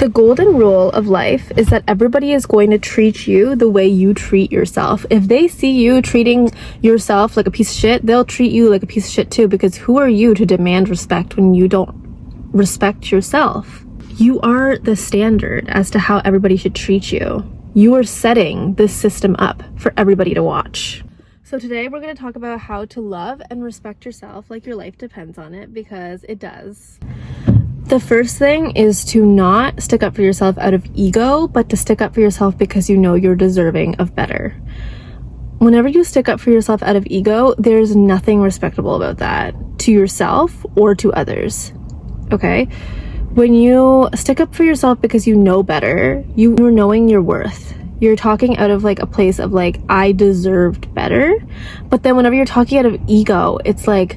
The golden rule of life is that everybody is going to treat you the way you treat yourself. If they see you treating yourself like a piece of shit, they'll treat you like a piece of shit too, because who are you to demand respect when you don't respect yourself? You are the standard as to how everybody should treat you. You are setting this system up for everybody to watch. So today we're going to talk about how to love and respect yourself like your life depends on it, because it does. The first thing is to not stick up for yourself out of ego, but to stick up for yourself because you know you're deserving of better. Whenever you stick up for yourself out of ego, there's nothing respectable about that to yourself or to others. Okay? When you stick up for yourself because you know better, you're knowing your worth. You're talking out of like a place of like, I deserved better. But then whenever you're talking out of ego, it's like,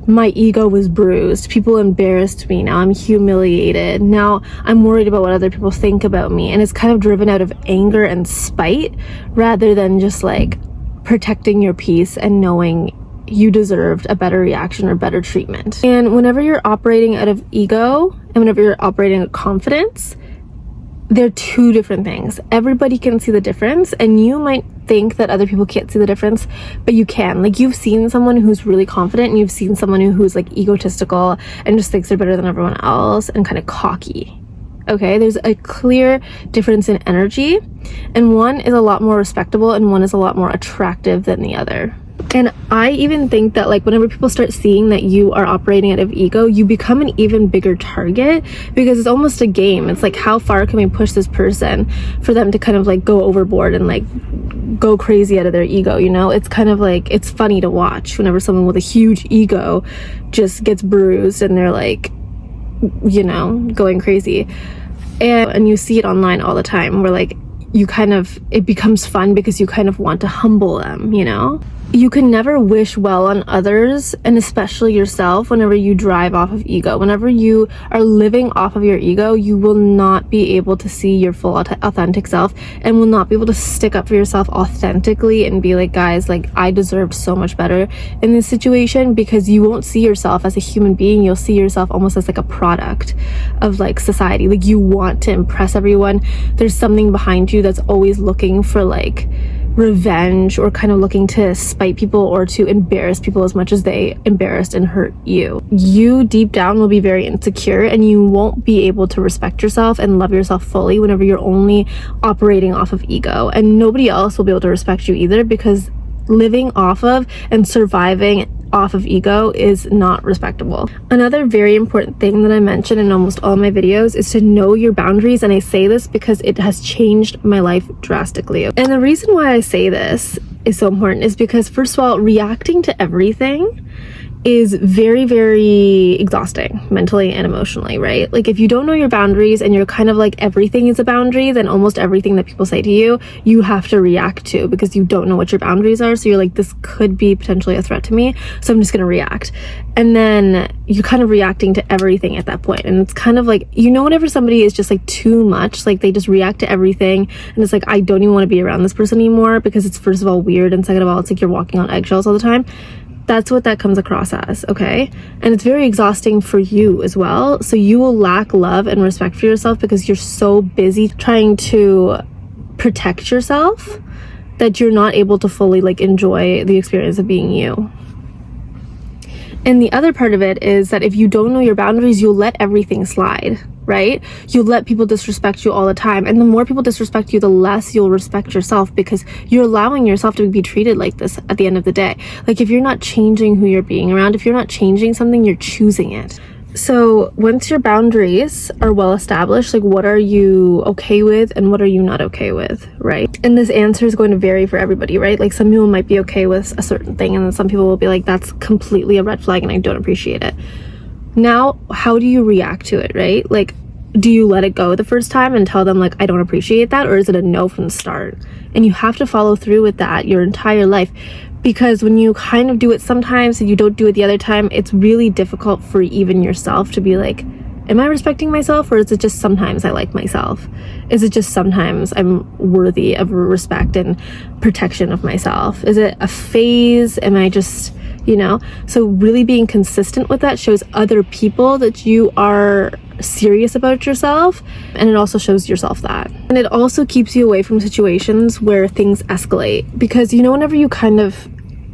my ego was bruised. People embarrassed me. Now I'm humiliated. Now I'm worried about what other people think about me. And it's kind of driven out of anger and spite rather than just like protecting your peace and knowing you deserved a better reaction or better treatment. And whenever you're operating out of ego and whenever you're operating with confidence, they're two different things. Everybody can see the difference, and you might think that other people can't see the difference, but you can. Like, you've seen someone who's really confident and you've seen someone who's like egotistical and just thinks they're better than everyone else and kind of cocky. Okay, there's a clear difference in energy, and one is a lot more respectable and one is a lot more attractive than the other. And I even think that like whenever people start seeing that you are operating out of ego, you become an even bigger target, because it's almost a game. It's like, how far can we push this person for them to kind of like go overboard and like go crazy out of their ego, you know? It's kind of like, it's funny to watch whenever someone with a huge ego just gets bruised and they're like, you know, going crazy. And you see it online all the time where like you kind of, it becomes fun because you kind of want to humble them, you know? You can never wish well on others, and especially yourself, whenever you drive off of ego. Whenever you are living off of your ego, you will not be able to see your full authentic self and will not be able to stick up for yourself authentically and be like, guys, like, I deserved so much better in this situation, because you won't see yourself as a human being. You'll see yourself almost as like a product of like society. Like, you want to impress everyone. There's something behind you that's always looking for like revenge, or kind of looking to spite people or to embarrass people as much as they embarrassed and hurt you. You deep down will be very insecure, and you won't be able to respect yourself and love yourself fully whenever you're only operating off of ego. And nobody else will be able to respect you either, because living off of and surviving off of ego is not respectable. Another very important thing that I mention in almost all my videos is to know your boundaries, and I say this because it has changed my life drastically. And the reason why I say this is so important is because, first of all, reacting to everything is very, very exhausting mentally and emotionally, right? Like, if you don't know your boundaries and you're kind of like everything is a boundary, then almost everything that people say to you, you have to react to, because you don't know what your boundaries are. So you're like, this could be potentially a threat to me, so I'm just gonna react. And then you're kind of reacting to everything at that point. And it's kind of like, you know, whenever somebody is just like too much, like they just react to everything, and it's like, I don't even want to be around this person anymore, because it's, first of all, weird, and second of all, it's like you're walking on eggshells all the time. That's what that comes across as, okay? And it's very exhausting for you as well. So you will lack love and respect for yourself because you're so busy trying to protect yourself that you're not able to fully like enjoy the experience of being you. And the other part of it is that if you don't know your boundaries, you'll let everything slide, right? You'll let people disrespect you all the time. And the more people disrespect you, the less you'll respect yourself, because you're allowing yourself to be treated like this at the end of the day. Like, if you're not changing who you're being around, if you're not changing something, you're choosing it. So once your boundaries are well established, like, what are you okay with and what are you not okay with, right? And this answer is going to vary for everybody, right? Like, some people might be okay with a certain thing, and then some people will be like, that's completely a red flag and I don't appreciate it. Now, how do you react to it, right? Like, do you let it go the first time and tell them like, I don't appreciate that? Or is it a no from the start? And you have to follow through with that your entire life, because when you kind of do it sometimes and you don't do it the other time, it's really difficult for even yourself to be like, am I respecting myself, or is it just sometimes I like myself? Is it just sometimes I'm worthy of respect and protection of myself? Is it a phase? Am I just you know? So really being consistent with that shows other people that you are serious about yourself, and it also shows yourself that. And it also keeps you away from situations where things escalate, because you know, whenever you kind of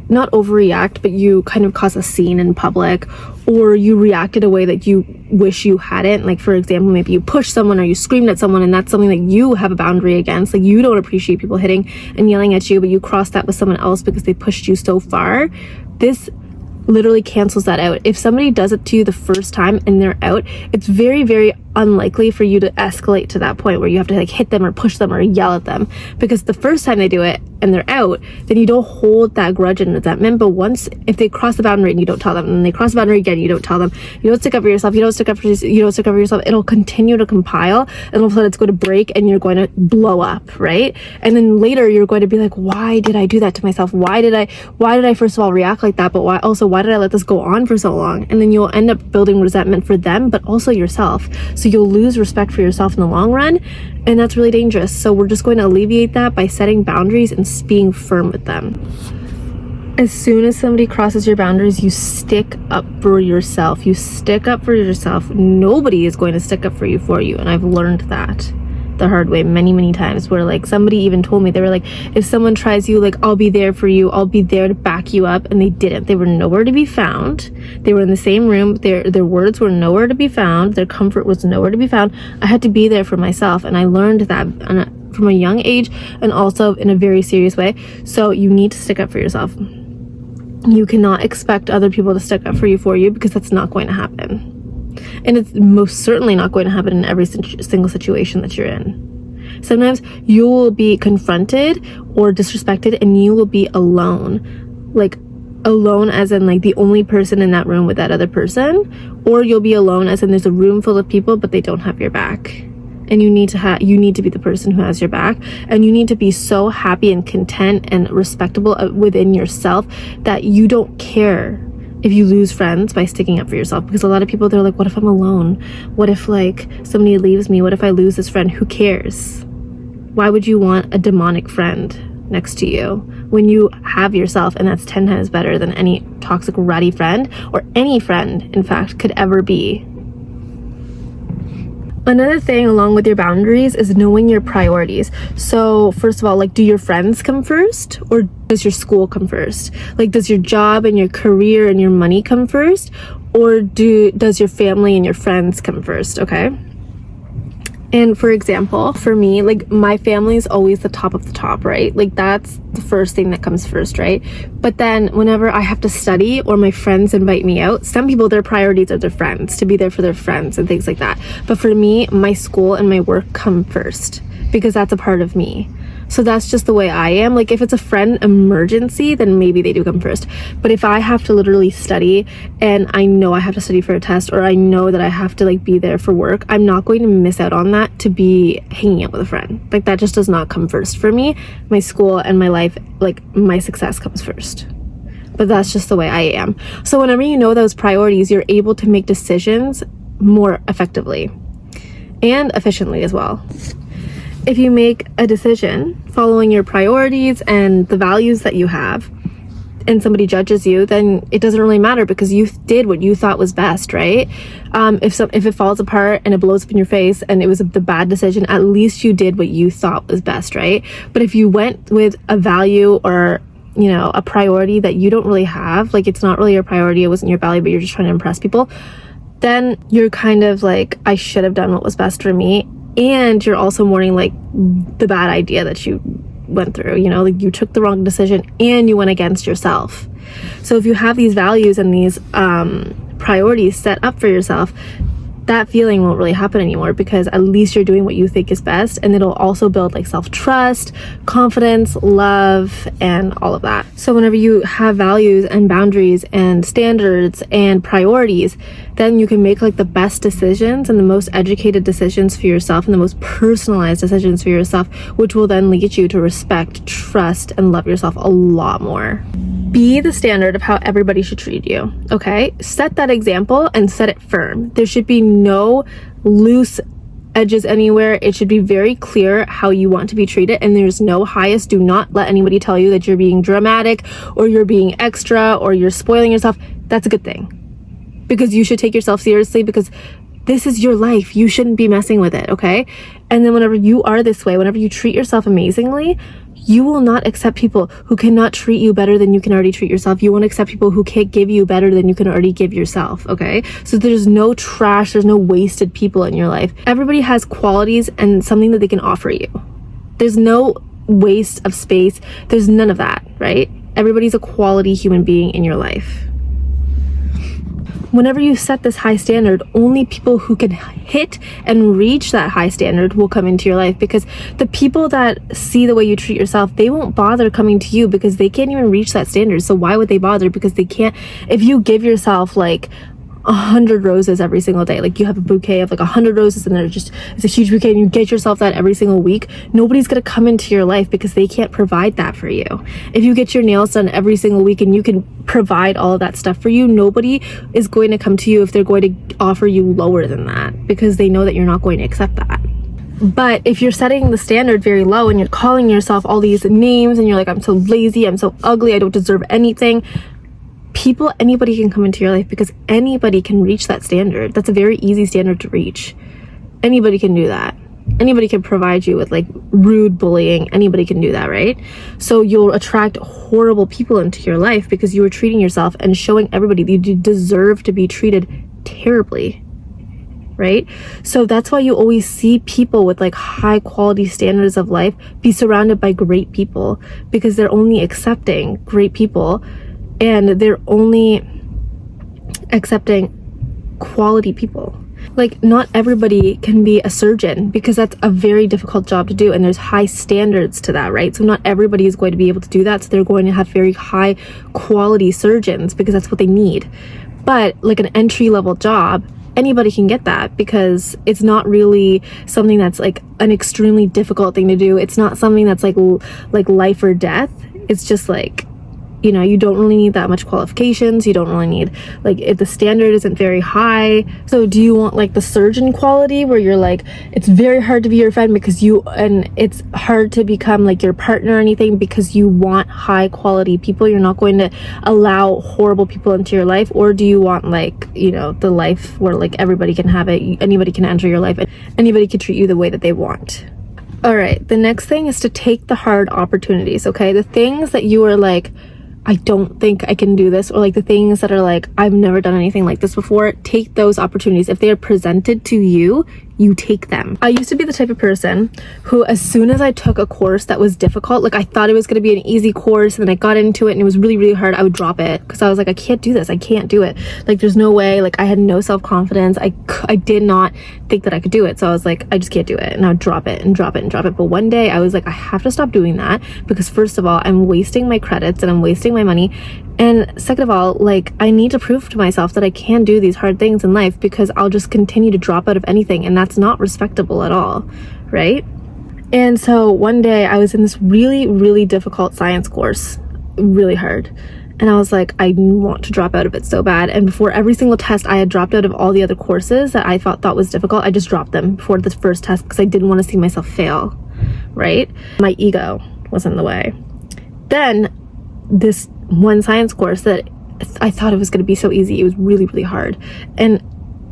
not overreact, but you kind of cause a scene in public, or you react in a way that you wish you hadn't, like for example, maybe you push someone or you screamed at someone, and that's something that you have a boundary against. Like, you don't appreciate people hitting and yelling at you, but you cross that with someone else because they pushed you so far. This literally cancels that out. If somebody does it to you the first time and they're out, it's very, very unlikely for you to escalate to that point where you have to like hit them or push them or yell at them, because the first time they do it and they're out, then you don't hold that grudge and resentment. But once, if they cross the boundary and you don't tell them, and they cross the boundary again, you don't tell them, you don't stick up for yourself, you don't stick up for yourself, it'll continue to compile, and all of a sudden it's going to break and you're going to blow up, right? And then later you're going to be like, why did I do that to myself? Why did I first of all react like that? But why did I let this go on for so long? And then you'll end up building resentment for them, but also yourself. So you'll lose respect for yourself in the long run, and that's really dangerous. So we're just going to alleviate that by setting boundaries and being firm with them. As soon as somebody crosses your boundaries, you stick up for yourself. You stick up for yourself. Nobody is going to stick up for you. And I've learned that the hard way many times, where like somebody even told me, they were like, if someone tries you, like, I'll be there for you, I'll be there to back you up, and they didn't. They were nowhere to be found. They were in the same room, their words were nowhere to be found, their comfort was nowhere to be found. I had to be there for myself, and I learned that from a young age, and also in a very serious way. So you need to stick up for yourself. You cannot expect other people to stick up for you, because that's not going to happen. And it's most certainly not going to happen in every single situation that you're in. Sometimes you will be confronted or disrespected and you will be alone. Like, alone as in like the only person in that room with that other person, or you'll be alone as in there's a room full of people but they don't have your back. And you need to be the person who has your back, and you need to be so happy and content and respectable within yourself that you don't care if you lose friends by sticking up for yourself. Because a lot of people, they're like, what if I'm alone? What if like somebody leaves me? What if I lose this friend? Who cares? Why would you want a demonic friend next to you when you have yourself? And that's 10 times better than any toxic, ratty friend, or any friend, in fact, could ever be. Another thing along with your boundaries is knowing your priorities. So first of all, like, do your friends come first, or does your school come first? Like, does your job and your career and your money come first, or does your family and your friends come first? Okay. And for example, for me, like, my family is always the top of the top, right? Like, that's the first thing that comes first, right? But then whenever I have to study or my friends invite me out, some people, their priorities are their friends, to be there for their friends and things like that. But for me, my school and my work come first, because that's a part of me. So that's just the way I am. Like, if it's a friend emergency, then maybe they do come first. But if I have to literally study, and I know I have to study for a test, or I know that I have to like be there for work, I'm not going to miss out on that to be hanging out with a friend. Like, that just does not come first for me. My school and my life, like, my success comes first. But that's just the way I am. So whenever you know those priorities, you're able to make decisions more effectively and efficiently as well. If you make a decision following your priorities and the values that you have, and somebody judges you, then it doesn't really matter, because you did what you thought was best, right? If it falls apart and it blows up in your face and it was the bad decision, at least you did what you thought was best, right? But if you went with a value or, you know, a priority that you don't really have, like, it's not really your priority, it wasn't your value, but you're just trying to impress people, then you're kind of like, I should have done what was best for me. And you're also mourning like the bad idea that you went through, you know, like, you took the wrong decision and you went against yourself. So if you have these values and these priorities set up for yourself, that feeling won't really happen anymore, because at least you're doing what you think is best, and it'll also build like self-trust, confidence, love, and all of that. So whenever you have values and boundaries and standards and priorities, then you can make like the best decisions and the most educated decisions for yourself and the most personalized decisions for yourself, which will then lead you to respect, trust, and love yourself a lot more. Be the standard of how everybody should treat you, okay? Set that example and set it firm. There should be no loose edges anywhere. It should be very clear how you want to be treated, and there's no highs. Do not let anybody tell you that you're being dramatic or you're being extra or you're spoiling yourself. That's a good thing, because you should take yourself seriously, because this is your life. You shouldn't be messing with it, okay? And then whenever you are this way, whenever you treat yourself amazingly, you will not accept people who cannot treat you better than you can already treat yourself. You won't accept people who can't give you better than you can already give yourself, okay? So there's no trash, there's no wasted people in your life. Everybody has qualities and something that they can offer you. There's no waste of space. There's none of that, right? Everybody's a quality human being in your life. Whenever you set this high standard, only people who can hit and reach that high standard will come into your life, because the people that see the way you treat yourself, they won't bother coming to you because they can't even reach that standard. So why would they bother? Because they can't. If you give yourself like 100 roses every single day, like you have a bouquet of like 100 roses and it's a huge bouquet, and you get yourself that every single week, nobody's gonna come into your life because they can't provide that for you. If you get your nails done every single week and you can provide all of that stuff for you, nobody is going to come to you if they're going to offer you lower than that, because they know that you're not going to accept that. But if you're setting the standard very low and you're calling yourself all these names and you're like, I'm so lazy, I'm so ugly, I don't deserve anything, anybody can come into your life, because anybody can reach that standard. That's a very easy standard to reach. Anybody can do that. Anybody can provide you with like rude bullying. Anybody can do that, right? So you'll attract horrible people into your life because you are treating yourself and showing everybody that you deserve to be treated terribly, right? So that's why you always see people with like high quality standards of life be surrounded by great people, because they're only accepting great people. And they're only accepting quality people. Like, not everybody can be a surgeon, because that's a very difficult job to do, and there's high standards to that, right? So not everybody is going to be able to do that, so they're going to have very high quality surgeons because that's what they need. But like an entry-level job, anybody can get that, because it's not really something that's like an extremely difficult thing to do. It's not something that's like life or death. It's just like, you know, you don't really need that much qualifications. You don't really need, like, if the standard isn't very high. So do you want like the surgeon quality where you're like, it's very hard to be your friend and it's hard to become like your partner or anything because you want high quality people? You're not going to allow horrible people into your life? Or do you want like, you know, the life where like everybody can have it, anybody can enter your life, and anybody can treat you the way that they want? All right, the next thing is to take the hard opportunities, okay? The things that you are like, I don't think I can do this, or like the things that are like, I've never done anything like this before, take those opportunities. If they are presented to you, you take them. I used to be the type of person who, as soon as I took a course that was difficult, like I thought it was going to be an easy course, and then I got into it and it was really, really hard, I would drop it, because I was like, I can't do this, I can't do it, like there's no way. Like I had no self-confidence. I did not think that I could do it, so I was like, I just can't do it, and I would drop it and drop it and drop it. But one day I was like, I have to stop doing that, because first of all, I'm wasting my credits and I'm wasting my money, and second of all, like I need to prove to myself that I can do these hard things in life, because I'll just continue to drop out of anything, and that's not respectable at all, right? And so one day I was in this really, really difficult science course, really hard, and I was like, I want to drop out of it so bad. And before every single test, I had dropped out of all the other courses that I thought was difficult. I just dropped them before the first test because I didn't want to see myself fail, right? My ego was in the way. Then this one science course that I thought it was going to be so easy, it was really, really hard. And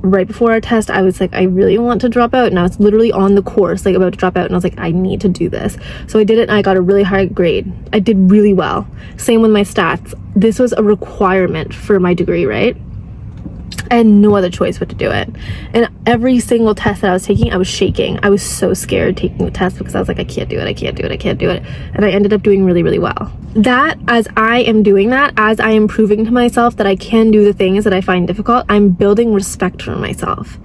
right before our test, I was like, I really want to drop out, and I was literally on the course, like about to drop out, and I was like, I need to do this. So I did it, and I got a really high grade. I did really well. Same with my stats. This was a requirement for my degree, right? I had no other choice but to do it. And every single test that I was taking, I was shaking. I was so scared taking the test, because I was like, I can't do it, I can't do it, I can't do it. And I ended up doing really, really well. That, as I am doing that, as I am proving to myself that I can do the things that I find difficult, I'm building respect for myself.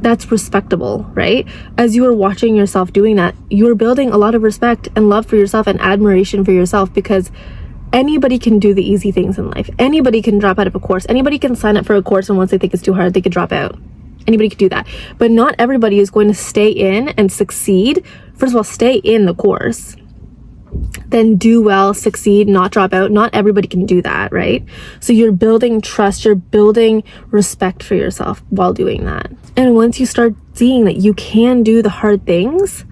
That's respectable, right? As you are watching yourself doing that, you're building a lot of respect and love for yourself and admiration for yourself, because anybody can do the easy things in life. Anybody can drop out of a course. Anybody can sign up for a course, and once they think it's too hard, they could drop out. Anybody could do that. But not everybody is going to stay in and succeed. First of all, stay in the course. then do well, succeed, not drop out. Not everybody can do that, right? So you're building trust, you're building respect for yourself while doing that. And once you start seeing that you can do the hard things,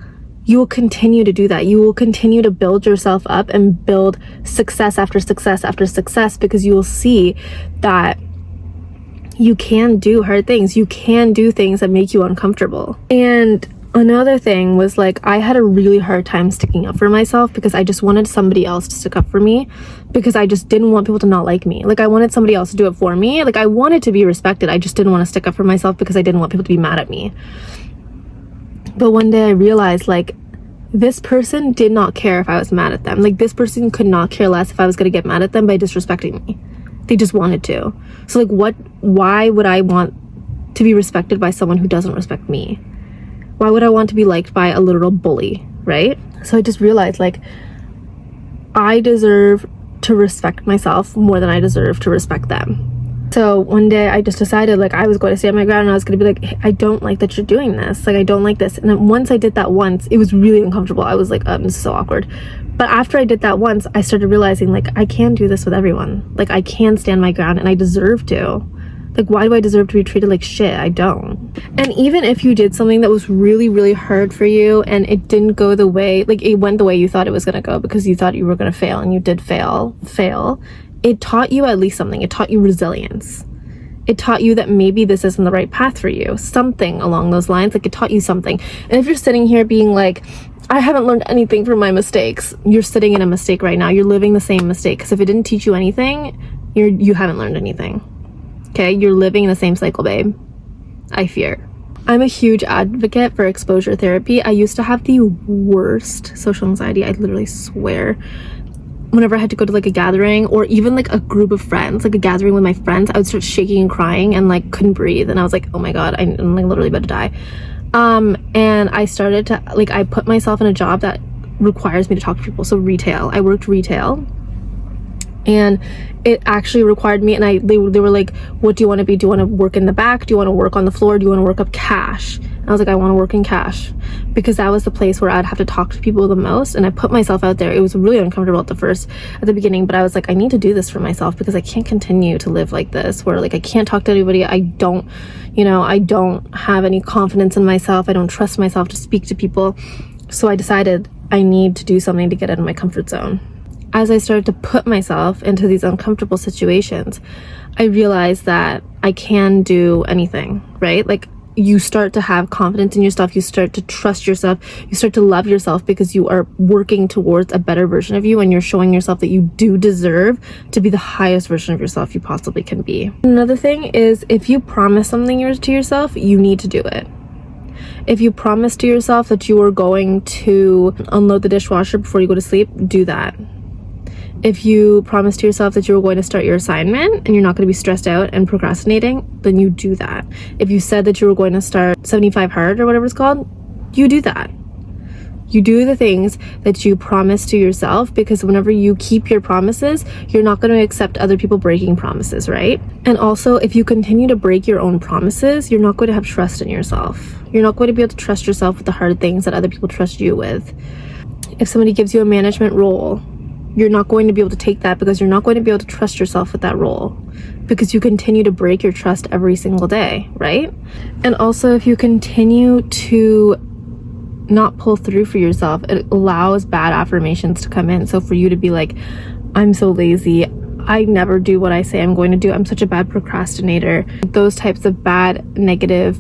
you will continue to do that. You will continue to build yourself up and build success after success after success, because you will see that you can do hard things. You can do things that make you uncomfortable. And another thing was, like, I had a really hard time sticking up for myself because I just wanted somebody else to stick up for me, because I just didn't want people to not like me. Like, I wanted somebody else to do it for me. Like, I wanted to be respected. I just didn't want to stick up for myself because I didn't want people to be mad at me. But one day I realized, like, this person did not care if I was mad at them. Like, this person could not care less if I was going to get mad at them by disrespecting me. They just wanted to. So, like, why would I want to be respected by someone who doesn't respect me? Why would I want to be liked by a literal bully, right? So I just realized, like, I deserve to respect myself more than I deserve to respect them. So one day I just decided, like, I was going to stand my ground, and I was going to be like, hey, I don't like that you're doing this. Like, I don't like this. And then once I did that once, it was really uncomfortable. I was like, this is so awkward. But after I did that once, I started realizing, like, I can do this with everyone. Like, I can stand my ground, and I deserve to. Like, why do I deserve to be treated like shit? I don't. And even if you did something that was really, really hard for you and it didn't go the way, like, it went the way you thought it was going to go because you thought you were going to fail, and you did fail, it taught you at least something. It taught you resilience. It taught you that maybe this isn't the right path for you. Something along those lines. Like, it taught you something. And if you're sitting here being like, I haven't learned anything from my mistakes, you're sitting in a mistake right now. You're living the same mistake. Because if it didn't teach you anything, you haven't learned anything. Okay, you're living in the same cycle, babe. I fear. I'm a huge advocate for exposure therapy. I used to have the worst social anxiety. I literally swear. Whenever I had to go to, like, a gathering, or even, like, a group of friends, like a gathering with my friends, I would start shaking and crying and, like, couldn't breathe. And I was like, oh my God, I'm like literally about to die. And I started to, like, I put myself in a job that requires me to talk to people. So retail. I worked retail. And it actually required me, and they were like, what do you want to be? Do you want to work in the back? Do you want to work on the floor? Do you want to work up cash? And I was like, I want to work in cash, because that was the place where I'd have to talk to people the most. And I put myself out there. It was really uncomfortable at the beginning, but I was like, I need to do this for myself, because I can't continue to live like this, where, like, I can't talk to anybody. I don't have any confidence in myself. I don't trust myself to speak to people. So I decided I need to do something to get out of my comfort zone. As I started to put myself into these uncomfortable situations, I realized that I can do anything, right? Like, you start to have confidence in yourself, you start to trust yourself, you start to love yourself, because you are working towards a better version of you, and you're showing yourself that you do deserve to be the highest version of yourself you possibly can be. Another thing is, if you promise something to yourself, you need to do it. If you promise to yourself that you are going to unload the dishwasher before you go to sleep, do that. If you promise to yourself that you're going to start your assignment and you're not going to be stressed out and procrastinating, then you do that. If you said that you were going to start 75 hard or whatever it's called, you do that. You do the things that you promise to yourself, because whenever you keep your promises, you're not going to accept other people breaking promises, right? And also, if you continue to break your own promises, you're not going to have trust in yourself. You're not going to be able to trust yourself with the hard things that other people trust you with. If somebody gives you a management role, you're not going to be able to take that, because you're not going to be able to trust yourself with that role, because you continue to break your trust every single day, right? And also, if you continue to not pull through for yourself, it allows bad affirmations to come in. So for you to be like, I'm so lazy, I never do what I say I'm going to do, I'm such a bad procrastinator, those types of bad negative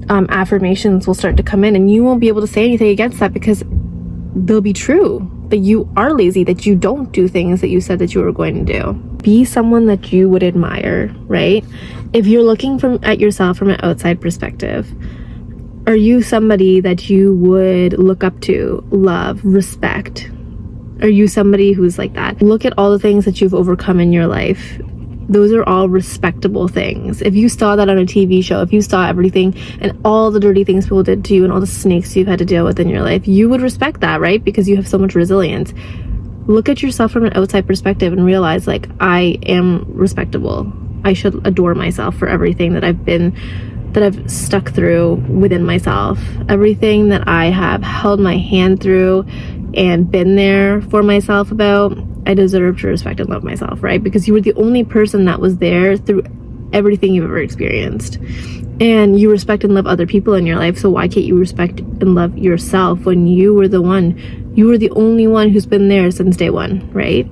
affirmations will start to come in, and you won't be able to say anything against that, because they'll be true, that you are lazy, that you don't do things that you said that you were going to do. Be someone that you would admire, right? If you're looking at yourself from an outside perspective, are you somebody that you would look up to, love, respect? Are you somebody who's like that? Look at all the things that you've overcome in your life. Those are all respectable things. If you saw that on a TV show, if you saw everything and all the dirty things people did to you and all the snakes you've had to deal with in your life, you would respect that, right? Because you have so much resilience. Look at yourself from an outside perspective and realize, like, I am respectable. I should adore myself for everything that I've stuck through within myself. Everything that I have held my hand through and been there for myself about, I deserve to respect and love myself, right? Because you were the only person that was there through everything you've ever experienced. And you respect and love other people in your life, so why can't you respect and love yourself when you were the only one who's been there since day one, right?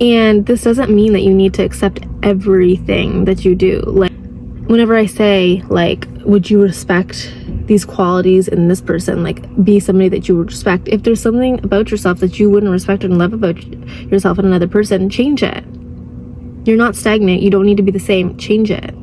And this doesn't mean that you need to accept everything that you do. Like, whenever I say, like, would you respect these qualities in this person, like, be somebody that you would respect. If there's something about yourself that you wouldn't respect and love about yourself in another person, change it. You're not stagnant. You don't need to be the same. Change it.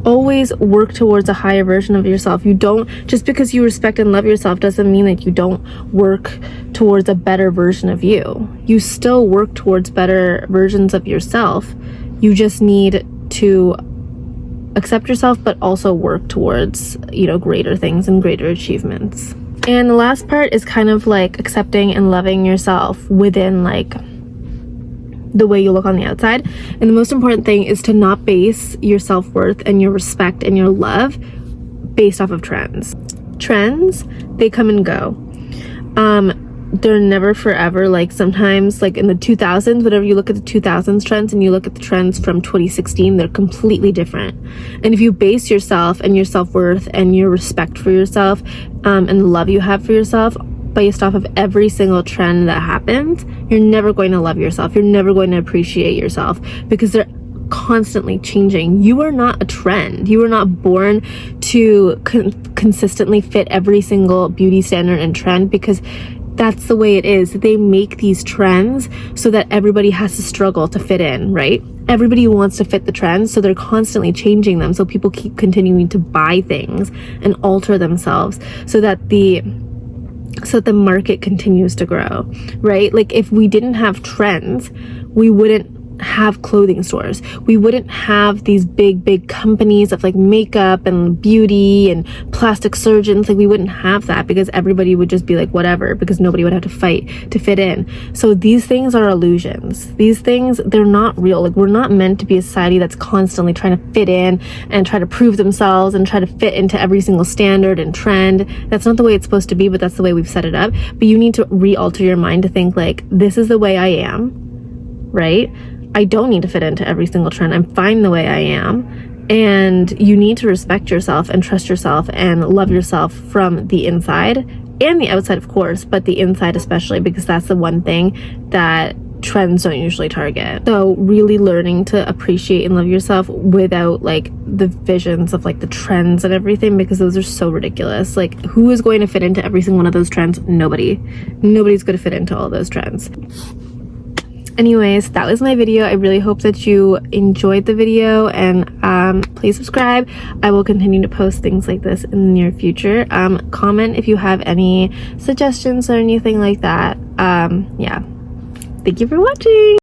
Always work towards a higher version of yourself. You don't, just because you respect and love yourself doesn't mean that you don't work towards a better version of you. You still work towards better versions of yourself. You just need to accept yourself, but also work towards, greater things and greater achievements. And the last part is kind of like accepting and loving yourself within, like, the way you look on the outside. And the most important thing is to not base your self-worth and your respect and your love based off of trends. Trends, they come and go. They're never forever. Like, sometimes, like in the 2000s, whenever you look at the 2000s trends and you look at the trends from 2016, they're completely different. And if you base yourself and your self-worth and your respect for yourself and the love you have for yourself based off of every single trend that happens, you're never going to love yourself. You're never going to appreciate yourself, because they're constantly changing. You are not a trend. You are not born to consistently fit every single beauty standard and trend, because that's the way it is. They make these trends so that everybody has to struggle to fit in, right? Everybody wants to fit the trends, so they're constantly changing them, so people keep continuing to buy things and alter themselves so that the market continues to grow, right? Like, if we didn't have trends, we wouldn't have clothing stores. We wouldn't have these big companies of like makeup and beauty and plastic surgeons. Like, we wouldn't have that, because everybody would just be like, whatever, because nobody would have to fight to fit in. So these things are illusions. These things, they're not real. Like, we're not meant to be a society that's constantly trying to fit in and try to prove themselves and try to fit into every single standard and trend. That's not the way it's supposed to be, but that's the way we've set it up. But you need to re-alter your mind to think like, this is the way I am, right? I don't need to fit into every single trend. I'm fine the way I am. And you need to respect yourself and trust yourself and love yourself from the inside and the outside, of course, but the inside especially, because that's the one thing that trends don't usually target. So really learning to appreciate and love yourself without like the visions of like the trends and everything, because those are so ridiculous. Like, who is going to fit into every single one of those trends? Nobody's going to fit into all those trends. Anyways, that was my video. I really hope that you enjoyed the video, and please subscribe. I will continue to post things like this in the near future. Comment if you have any suggestions or anything like that. Yeah. Thank you for watching.